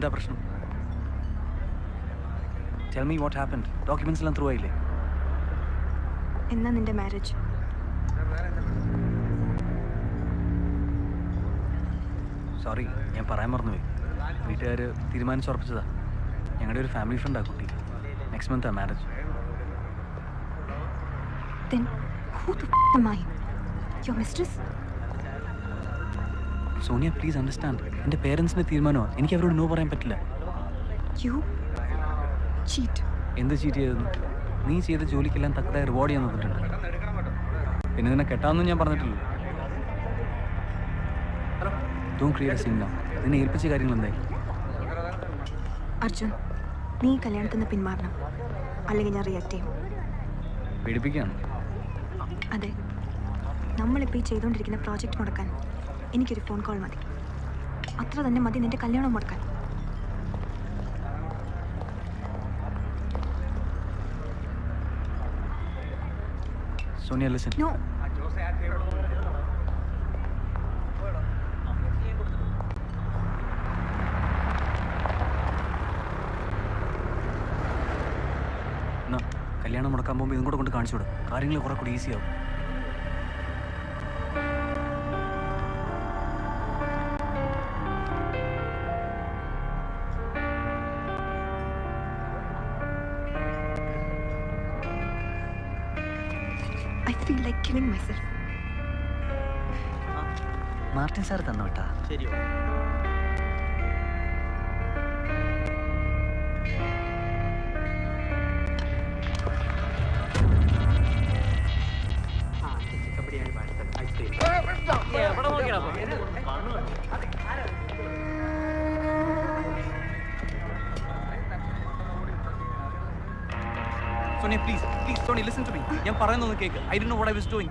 എന്താ പ്രശ്നം? Tell me what happened. Documents എല്ലാം ത്രൂ ആയില്ലേ? എന്നാ നിന്റെ മാരേജ്? സോറി, ഞാൻ പറയാൻ മറന്നുപോയി. വീട്ടുകാർ തീരുമാനിച്ചുറപ്പിച്ചതാ. ഞങ്ങളുടെ ഒരു ഫാമിലി ഫ്രണ്ടാ കുട്ടി. നെക്സ്റ്റ് മന്താ marriage. Then who the am I? Your mistress? Sonia, please understand. എൻ്റെ പേരൻസിൻ്റെ തീരുമാനമാണ്. എനിക്ക് അവരോട് നോ പറയാൻ പറ്റില്ല. You cheat. എന്ത് ചീറ്റ് ചെയ്തെന്ന്? നീ ചെയ്ത ജോലിക്കെല്ലാം തക്കതായ റിവാർഡ് ചെയ്യാൻ തന്നിട്ടുണ്ട്. പിന്നെ നിന്നെ കെട്ടാമെന്നും ഞാൻ പറഞ്ഞിട്ടില്ല. Don't create a scene now. നിന്നെ ഏൽപ്പിച്ച കാര്യങ്ങൾ എന്തായി? അർജുൻ, നീ കല്യാണത്തിൽ നിന്ന് പിന്മാറണം, അല്ലെങ്കിൽ ഞാൻ റിയാക്ട് ചെയ്യും. പേടിപ്പിക്കുകയാണ്. അതെ, നമ്മളിപ്പോൾ ഈ ചെയ്തുകൊണ്ടിരിക്കുന്ന പ്രോജക്റ്റ് മുടക്കാൻ എനിക്കൊരു ഫോൺ കോൾ മതി. അത്ര തന്നെ മതി നിന്റെ കല്യാണം മുടക്കാൻ. Sonia, listen. No. കല്യാണം മുടക്കാൻ പോകുമ്പോൾ ഇതും കൂടെ കൊണ്ട് കാണിച്ചു വിടും. കാര്യങ്ങൾ കുറെ കൂടി ഈസി ആവും. I feel like killing myself. Martin sir തന്നു കേട്ടാ. ശരിയോ? Sonia, please, Sonia, listen to me. ഞാൻ പറയുന്നൊന്ന് കേൾക്ക്. I didn't know what I was doing.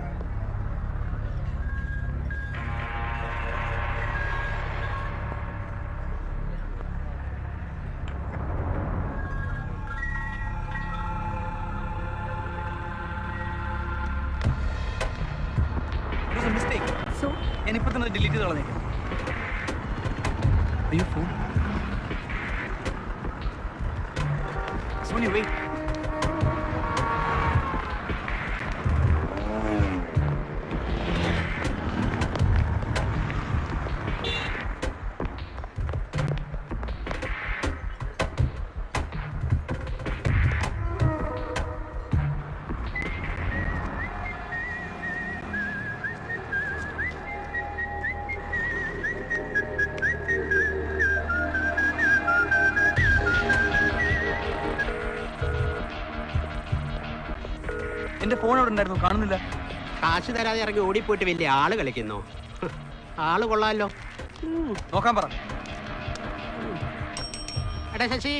It was a mistake. So? ഞാൻ ഇപ്പോൾ തന്നെ ഡിലീറ്റ് ചെയ്ത് കളഞ്ഞേക്കാം. അയ്യോ, ഫോൺ. Sonia, wait. എന്റെ ഫോൺ അവിടെ ഉണ്ടായിരുന്നു, കാണുന്നില്ല. കാശ് തരാതെ ഇറങ്ങി ഓടിപ്പോയിട്ട് വലിയ ആള് കളിക്കുന്നു. ആള് കൊള്ളാലോ. നോക്കാൻ പറ. എടാ ശശി,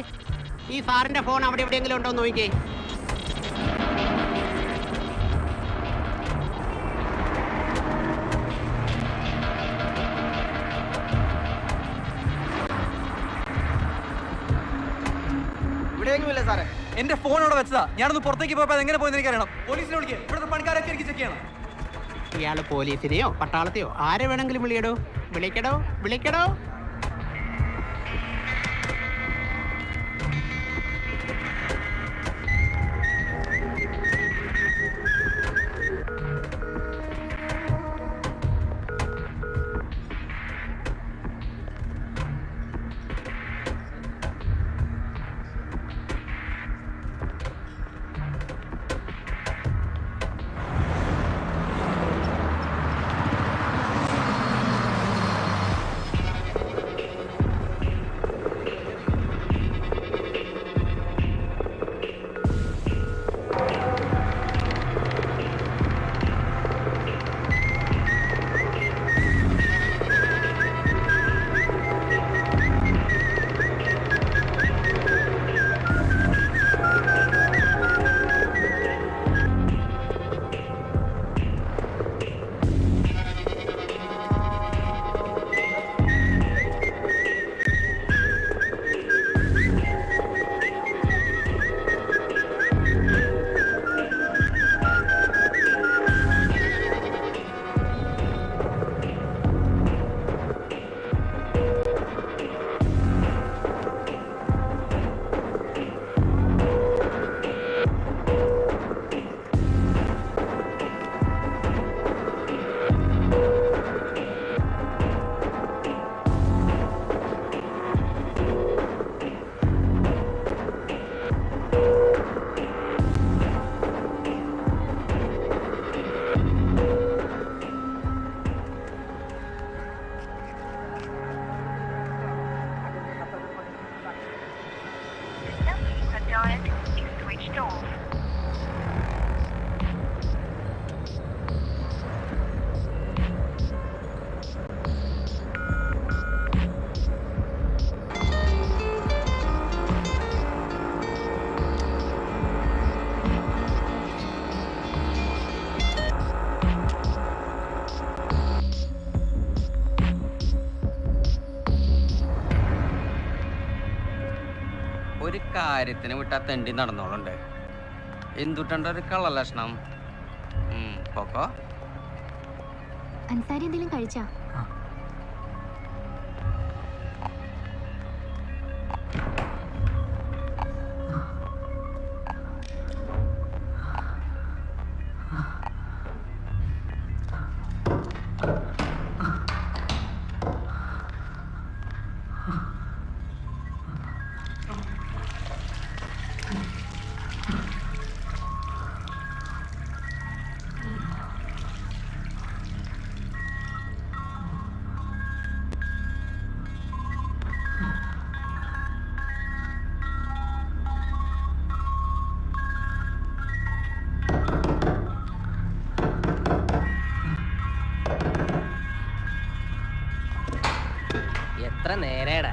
ഈ സാറിന്റെ ഫോൺ അവിടെ എവിടെയെങ്കിലും ഉണ്ടോ എന്ന് നോക്കിക്കേ. ഇവിടെയെങ്കിലുമില്ല സാറേ. എന്റെ ഫോൺ അവിടെ വെച്ചതാ. ഞാനൊന്ന് പുറത്തേക്ക് പോയപ്പോൾ അത് എങ്ങനെ പോയെന്ന് എനിക്കറിയണം. പോലീസിനെ വിളിക്കുക. ഇവിടുത്തെ പണിക്കാരൊക്കെ എനിക്ക് ചെക്ക് ചെയ്യണം. ഇയാള് പോലീസിനെയോ പട്ടാളത്തെയോ ആരെ വേണമെങ്കിലും വിളിക്കടോ. വിളിക്കടോ. കാര്യത്തിന് വിട്ടാ തെണ്ടി നടന്നോളുണ്ട്. എന്തുട്ടണ്ട ഒരു കള്ളലക്ഷണം. പോക്കോ. അൻസാരി എന്തെങ്കിലും കഴിച്ചാ? എത്ര നേരേടാ?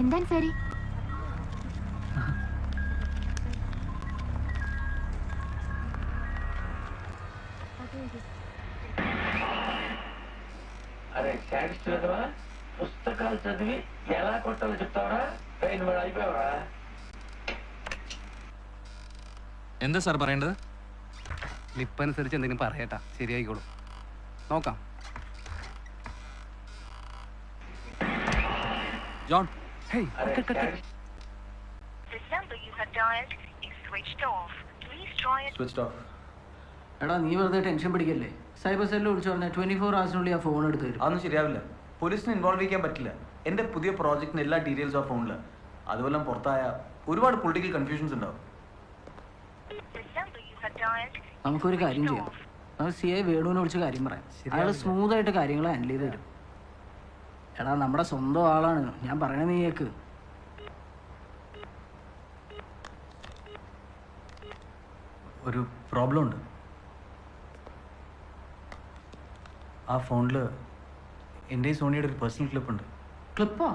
എന്താ അൻസാരി? అరే శాడిస్ట్ చదవా పుస్తకాలు చదివి ఎలా కొట్టాలో చెప్తావరా? నువ్వు అయిపోయావరా? എന്താ സാർ പറയേണ്ടത്? ലിപ്പ് അനുസരിച്ച് എന്തെങ്കിലും പറയട്ടാ, ശരിയായിക്കോളൂ. നോക്കാം. John, hey, switch off. എടാ നീ വെറുതെ ടെൻഷൻ പിടിക്കല്ലേ. സൈബർ സെല്ലിൽ വിളിച്ചു പറഞ്ഞാൽ 24 hours ആ ഫോൺ എടുത്ത് തരും. അതൊന്നും ശരിയാവില്ല. പോലീസിനെ ഇൻവോൾവ് ചെയ്യാൻ പറ്റില്ല. എൻ്റെ പുതിയ പ്രോജക്റ്റിന് എല്ലാ ഡീറ്റെയിൽസും ആ ഫോണിൽ. അതുപോലെ പുറത്തായ ഒരുപാട് പൊളിറ്റിക്കൽ കൺഫ്യൂഷൻസ് ഉണ്ടാവും. നമുക്കൊരു കാര്യം ചെയ്യാം. നമുക്ക് CI വേണുവിനെ വിളിച്ച് കാര്യം പറയാം. അയാൾ സ്മൂത്തായിട്ട് കാര്യങ്ങൾ ഹാൻഡിൽ ചെയ്ത് തരും. എടാ നമ്മുടെ സ്വന്തം ആളാണ്, ഞാൻ പറയണ നീ കേക്ക്. ഒരു പ്രോബ്ലം ഉണ്ട്. ആ ഫോണിൽ എൻ്റെ സോണിയുടെ ഒരു പേഴ്സണൽ ക്ലിപ്പ് ഉണ്ട്. ക്ലിപ്പാ?